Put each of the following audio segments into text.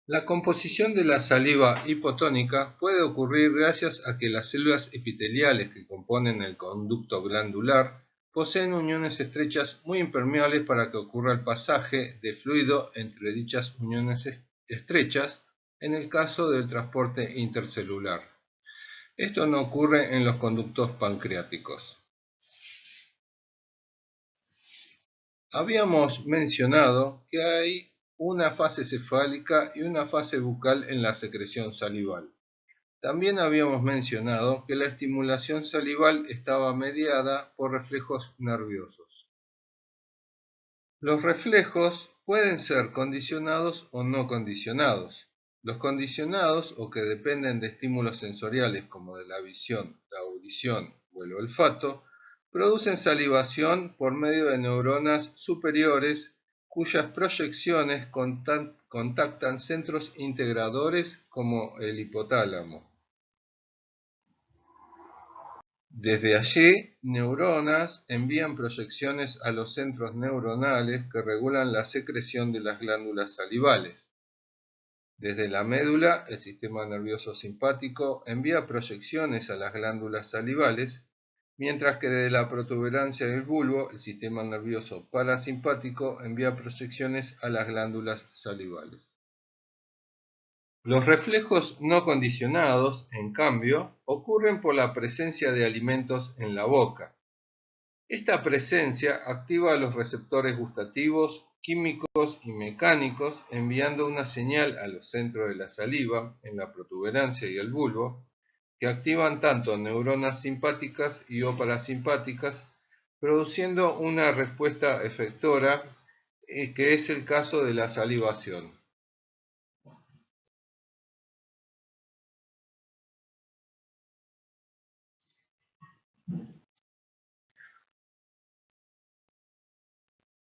La composición de la saliva hipotónica puede ocurrir gracias a que las células epiteliales que componen el conducto glandular poseen uniones estrechas muy impermeables para que ocurra el pasaje de fluido entre dichas uniones estrechas en el caso del transporte intercelular. Esto no ocurre en los conductos pancreáticos. Habíamos mencionado que hay una fase cefálica y una fase bucal en la secreción salival. También habíamos mencionado que la estimulación salival estaba mediada por reflejos nerviosos. Los reflejos pueden ser condicionados o no condicionados. Los condicionados, o que dependen de estímulos sensoriales como de la visión, la audición o el olfato, producen salivación por medio de neuronas superiores cuyas proyecciones contactan centros integradores como el hipotálamo. Desde allí, neuronas envían proyecciones a los centros neuronales que regulan la secreción de las glándulas salivales. Desde la médula, el sistema nervioso simpático envía proyecciones a las glándulas salivales, mientras que desde la protuberancia del bulbo, el sistema nervioso parasimpático envía proyecciones a las glándulas salivales. Los reflejos no condicionados, en cambio, ocurren por la presencia de alimentos en la boca. Esta presencia activa los receptores gustativos, químicos y mecánicos, enviando una señal a los centros de la saliva, en la protuberancia y el bulbo, que activan tanto neuronas simpáticas y o parasimpáticas, produciendo una respuesta efectora, que es el caso de la salivación.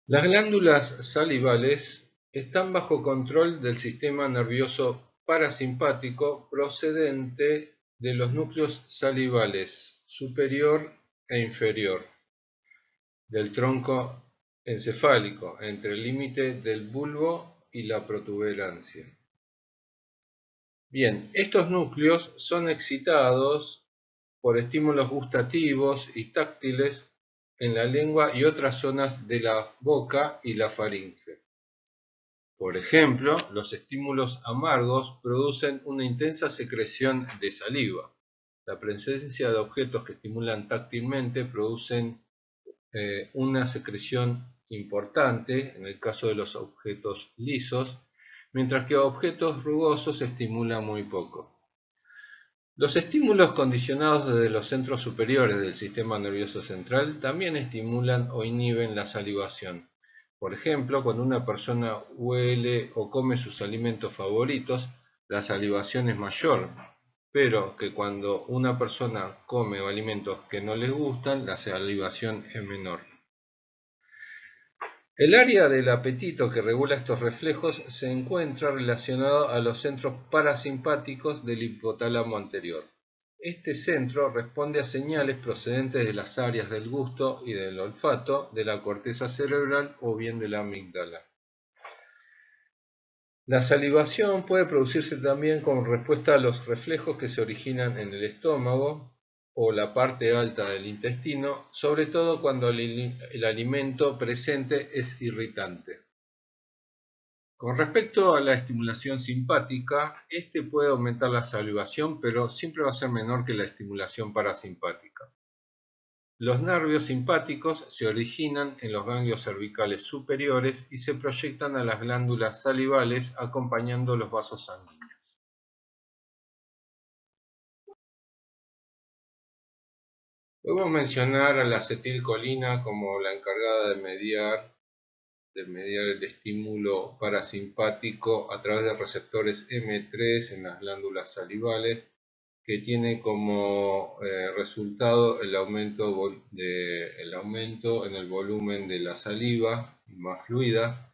Las glándulas salivales están bajo control del sistema nervioso parasimpático procedente de los núcleos salivales superior e inferior del tronco encefálico, entre el límite del bulbo y la protuberancia. Bien, estos núcleos son excitados por estímulos gustativos y táctiles en la lengua y otras zonas de la boca y la faringe. Por ejemplo, los estímulos amargos producen una intensa secreción de saliva. La presencia de objetos que estimulan táctilmente producen una secreción importante, en el caso de los objetos lisos, mientras que objetos rugosos estimulan muy poco. Los estímulos condicionados desde los centros superiores del sistema nervioso central también estimulan o inhiben la salivación. Por ejemplo, cuando una persona huele o come sus alimentos favoritos, la salivación es mayor, pero que cuando una persona come alimentos que no les gustan, la salivación es menor. El área del apetito que regula estos reflejos se encuentra relacionado a los centros parasimpáticos del hipotálamo anterior. Este centro responde a señales procedentes de las áreas del gusto y del olfato, de la corteza cerebral o bien de la amígdala. La salivación puede producirse también como respuesta a los reflejos que se originan en el estómago o la parte alta del intestino, sobre todo cuando el alimento presente es irritante. Con respecto a la estimulación simpática, este puede aumentar la salivación, pero siempre va a ser menor que la estimulación parasimpática. Los nervios simpáticos se originan en los ganglios cervicales superiores y se proyectan a las glándulas salivales acompañando los vasos sanguíneos. Podemos mencionar a la acetilcolina como la encargada de mediar el estímulo parasimpático a través de receptores M3 en las glándulas salivales, que tiene como resultado el aumento en el volumen de la saliva, más fluida.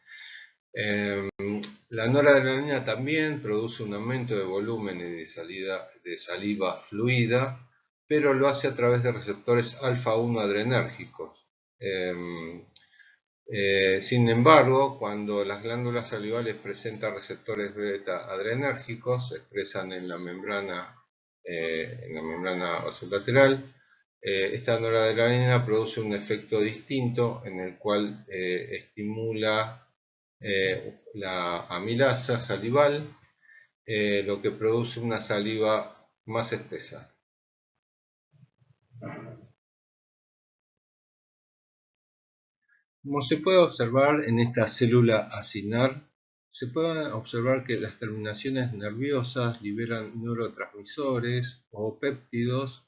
La noradrenalina también produce un aumento de volumen y de saliva fluida, pero lo hace a través de receptores alfa-1 adrenérgicos. Sin embargo, cuando las glándulas salivales presentan receptores beta adrenérgicos, se expresan en la membrana vasolateral. Esta noradrenalina produce un efecto distinto en el cual estimula la amilasa salival, lo que produce una saliva más espesa. Como se puede observar en esta célula acinar, se puede observar que las terminaciones nerviosas liberan neurotransmisores o péptidos,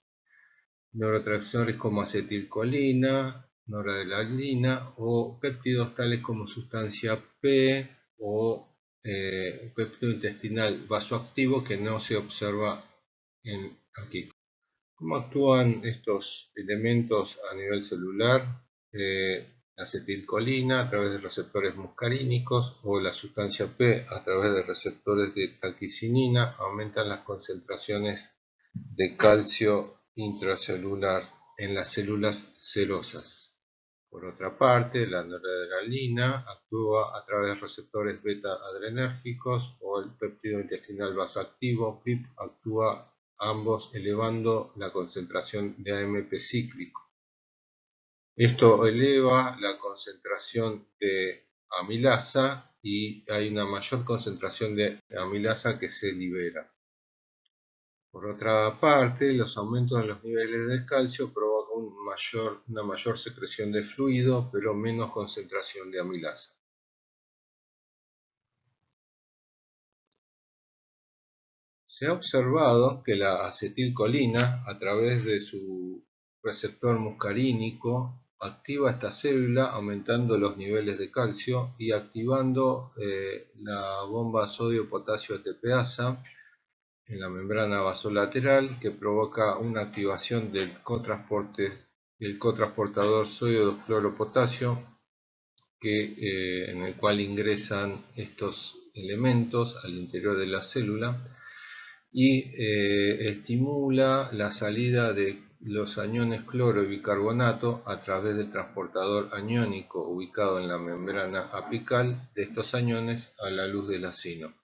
neurotransmisores como acetilcolina, noradrenalina o péptidos tales como sustancia P o péptido intestinal vasoactivo que no se observa aquí. ¿Cómo actúan estos elementos a nivel celular? La acetilcolina a través de receptores muscarínicos o la sustancia P a través de receptores de calcicinina aumentan las concentraciones de calcio intracelular en las células serosas. Por otra parte, la noradrenalina actúa a través de receptores beta adrenérgicos o el péptido intestinal vasoactivo PIP actúa ambos elevando la concentración de AMP cíclico. Esto eleva la concentración de amilasa y hay una mayor concentración de amilasa que se libera. Por otra parte, los aumentos en los niveles de calcio provocan una mayor secreción de fluido, pero menos concentración de amilasa. Se ha observado que la acetilcolina, a través de su receptor muscarínico, activa esta célula aumentando los niveles de calcio y activando la bomba sodio-potasio ATPasa en la membrana vasolateral, que provoca una activación del cotransportador sodio 2-cloro-potasio, en el cual ingresan estos elementos al interior de la célula y estimula la salida de los aniones cloro y bicarbonato a través del transportador aniónico ubicado en la membrana apical de estos aniones a la luz del acino.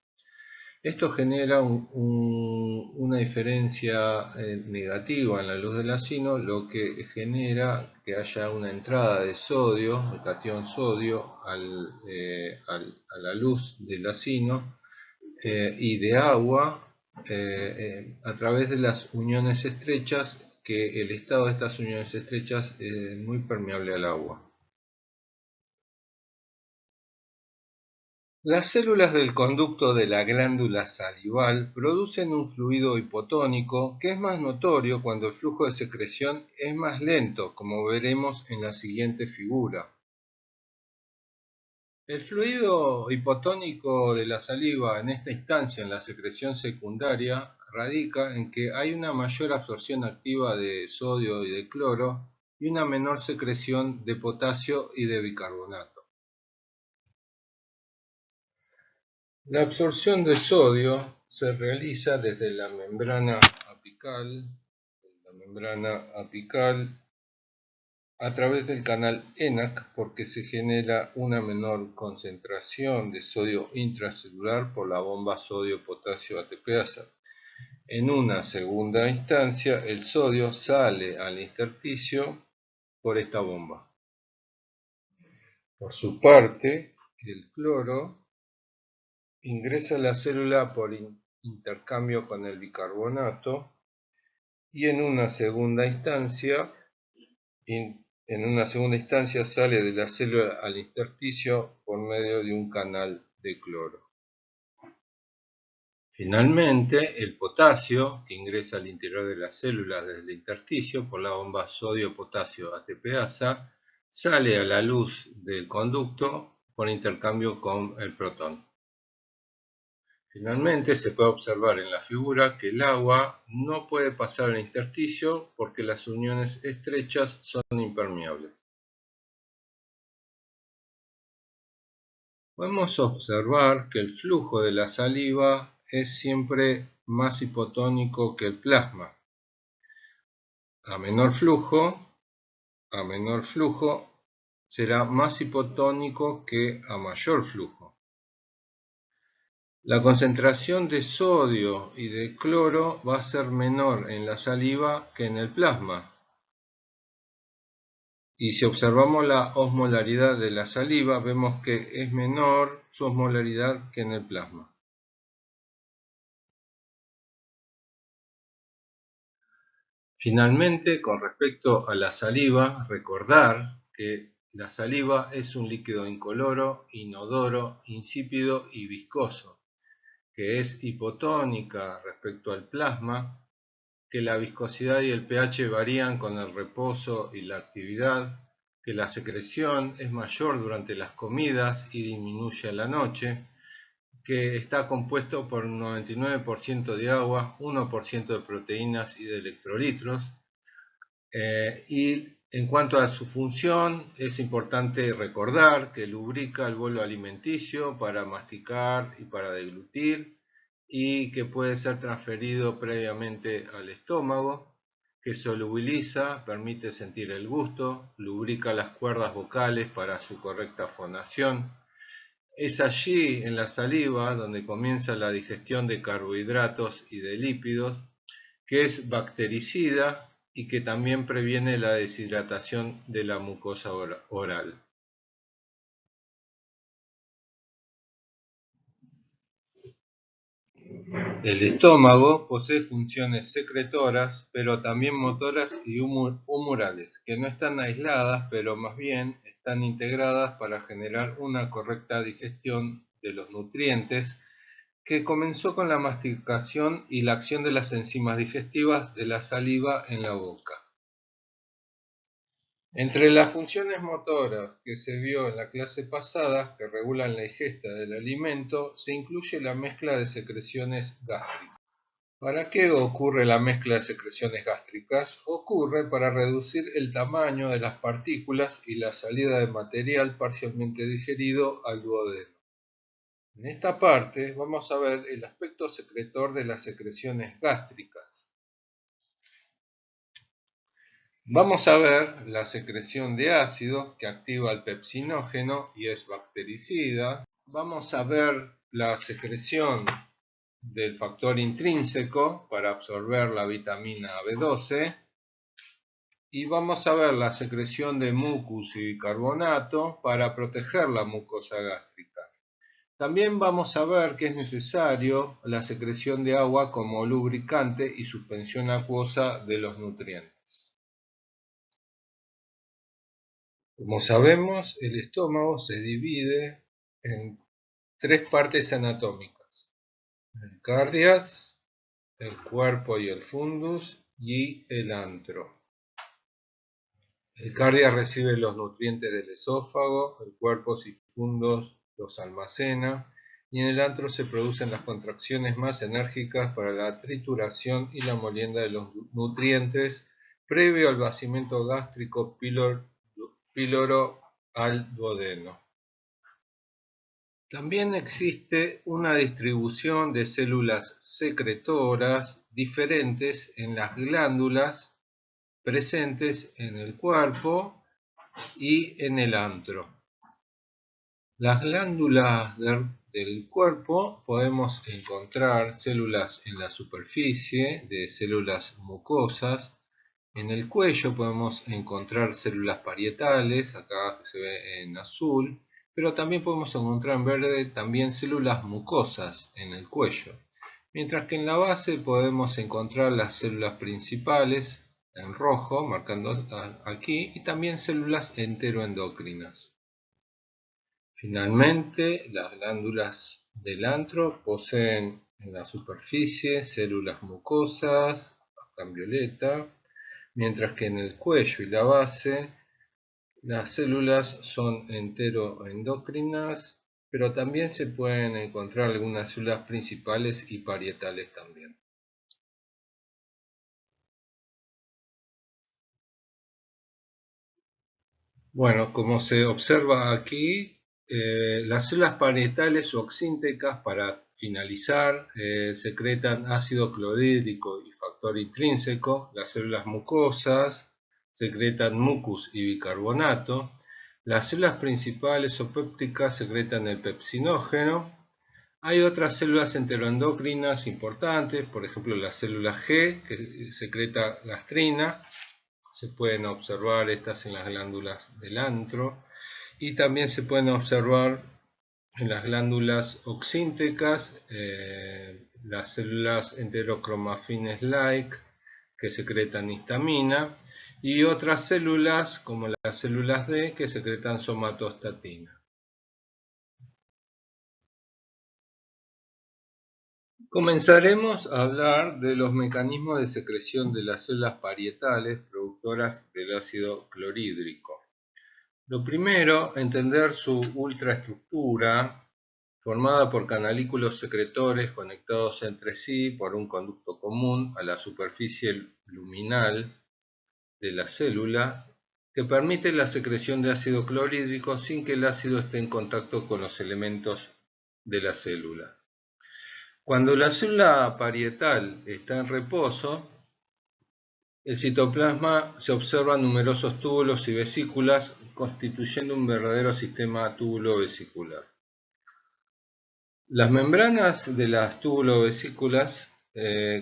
Esto genera una diferencia negativa en la luz del acino, lo que genera que haya una entrada de sodio, el catión sodio, a la luz del acino y de agua a través de las uniones estrechas, que el estado de estas uniones estrechas es muy permeable al agua. Las células del conducto de la glándula salival producen un fluido hipotónico que es más notorio cuando el flujo de secreción es más lento, como veremos en la siguiente figura. El fluido hipotónico de la saliva en esta instancia en la secreción secundaria radica en que hay una mayor absorción activa de sodio y de cloro y una menor secreción de potasio y de bicarbonato. La absorción de sodio se realiza desde la membrana apical a través del canal ENaC porque se genera una menor concentración de sodio intracelular por la bomba sodio-potasio ATPasa. En una segunda instancia, el sodio sale al intersticio por esta bomba. Por su parte, el cloro ingresa a la célula por intercambio con el bicarbonato y en una segunda instancia sale de la célula al intersticio por medio de un canal de cloro. Finalmente, el potasio, que ingresa al interior de la célula desde el intersticio por la bomba sodio-potasio ATPasa, sale a la luz del conducto por intercambio con el protón. Finalmente, se puede observar en la figura que el agua no puede pasar al intersticio porque las uniones estrechas son impermeables. Podemos observar que el flujo de la saliva es siempre más hipotónico que el plasma. A menor flujo, será más hipotónico que a mayor flujo. La concentración de sodio y de cloro va a ser menor en la saliva que en el plasma. Y si observamos la osmolaridad de la saliva, vemos que es menor su osmolaridad que en el plasma. Finalmente, con respecto a la saliva, recordar que la saliva es un líquido incoloro, inodoro, insípido y viscoso, que es hipotónica respecto al plasma, que la viscosidad y el pH varían con el reposo y la actividad, que la secreción es mayor durante las comidas y disminuye a la noche, que está compuesto por un 99% de agua, 1% de proteínas y de electrolitos. Y en cuanto a su función, es importante recordar que lubrica el bolo alimenticio para masticar y para deglutir, y que puede ser transferido previamente al estómago, que solubiliza, permite sentir el gusto, lubrica las cuerdas vocales para su correcta fonación. Es allí, en la saliva, donde comienza la digestión de carbohidratos y de lípidos, que es bactericida y que también previene la deshidratación de la mucosa oral. El estómago posee funciones secretoras, pero también motoras y humorales, que no están aisladas, pero más bien están integradas para generar una correcta digestión de los nutrientes, que comenzó con la masticación y la acción de las enzimas digestivas de la saliva en la boca. Entre las funciones motoras que se vio en la clase pasada, que regulan la ingesta del alimento, se incluye la mezcla de secreciones gástricas. ¿Para qué ocurre la mezcla de secreciones gástricas? Ocurre para reducir el tamaño de las partículas y la salida de material parcialmente digerido al duodeno. En esta parte vamos a ver el aspecto secretor de las secreciones gástricas. Vamos a ver la secreción de ácido que activa el pepsinógeno y es bactericida. Vamos a ver la secreción del factor intrínseco para absorber la vitamina B12. Y vamos a ver la secreción de mucus y bicarbonato para proteger la mucosa gástrica. También vamos a ver que es necesario la secreción de agua como lubricante y suspensión acuosa de los nutrientes. Como sabemos, el estómago se divide en tres partes anatómicas: el cardias, el cuerpo y el fundus, y el antro. El cardias recibe los nutrientes del esófago, el cuerpo y fundus los almacena, y en el antro se producen las contracciones más enérgicas para la trituración y la molienda de los nutrientes previo al vaciamiento gástrico píloro al duodeno. También existe una distribución de células secretoras diferentes en las glándulas presentes en el cuerpo y en el antro. Las glándulas del cuerpo podemos encontrar células en la superficie de células mucosas. En el cuello podemos encontrar células parietales, acá se ve en azul, pero también podemos encontrar en verde también células mucosas en el cuello. Mientras que en la base podemos encontrar las células principales en rojo, marcando aquí, y también células enteroendocrinas. Finalmente, las glándulas del antro poseen en la superficie células mucosas, acá en violeta, mientras que en el cuello y la base las células son enteroendocrinas, pero también se pueden encontrar algunas células principales y parietales también. Bueno, como se observa aquí, las células parietales o oxíntecas, para finalizar, secretan ácido clorhídrico y factor intrínseco. Las células mucosas secretan mucus y bicarbonato. Las células principales o pépticas secretan el pepsinógeno. Hay otras células enteroendocrinas importantes, por ejemplo la célula G, que secreta gastrina. Se pueden observar estas en las glándulas del antro. Y también se pueden observar en las glándulas oxíntecas, las células enterocromafines-like que secretan histamina y otras células como las células D que secretan somatostatina. Comenzaremos a hablar de los mecanismos de secreción de las células parietales productoras del ácido clorhídrico. Lo primero, entender su ultraestructura, formada por canalículos secretores conectados entre sí por un conducto común a la superficie luminal de la célula, que permite la secreción de ácido clorhídrico sin que el ácido esté en contacto con los elementos de la célula. Cuando la célula parietal está en reposo, el citoplasma se observan numerosos túbulos y vesículas, constituyendo un verdadero sistema túbulo-vesicular. Las membranas de las túbulo-vesículas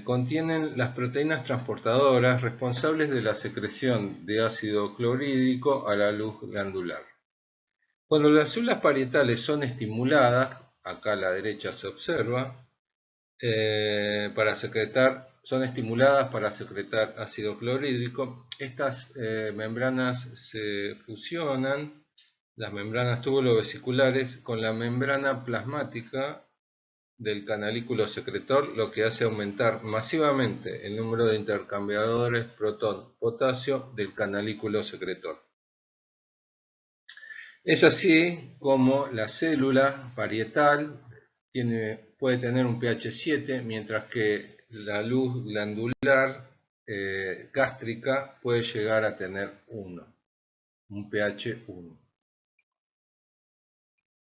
contienen las proteínas transportadoras responsables de la secreción de ácido clorhídrico a la luz glandular. Cuando las células parietales son estimuladas, acá a la derecha se observa, son estimuladas para secretar ácido clorhídrico. Estas membranas se fusionan, las membranas túbulo-vesiculares, con la membrana plasmática del canalículo secretor, lo que hace aumentar masivamente el número de intercambiadores protón-potasio del canalículo secretor. Es así como la célula parietal puede tener un pH 7, mientras que la luz glandular gástrica puede llegar a tener un pH 1.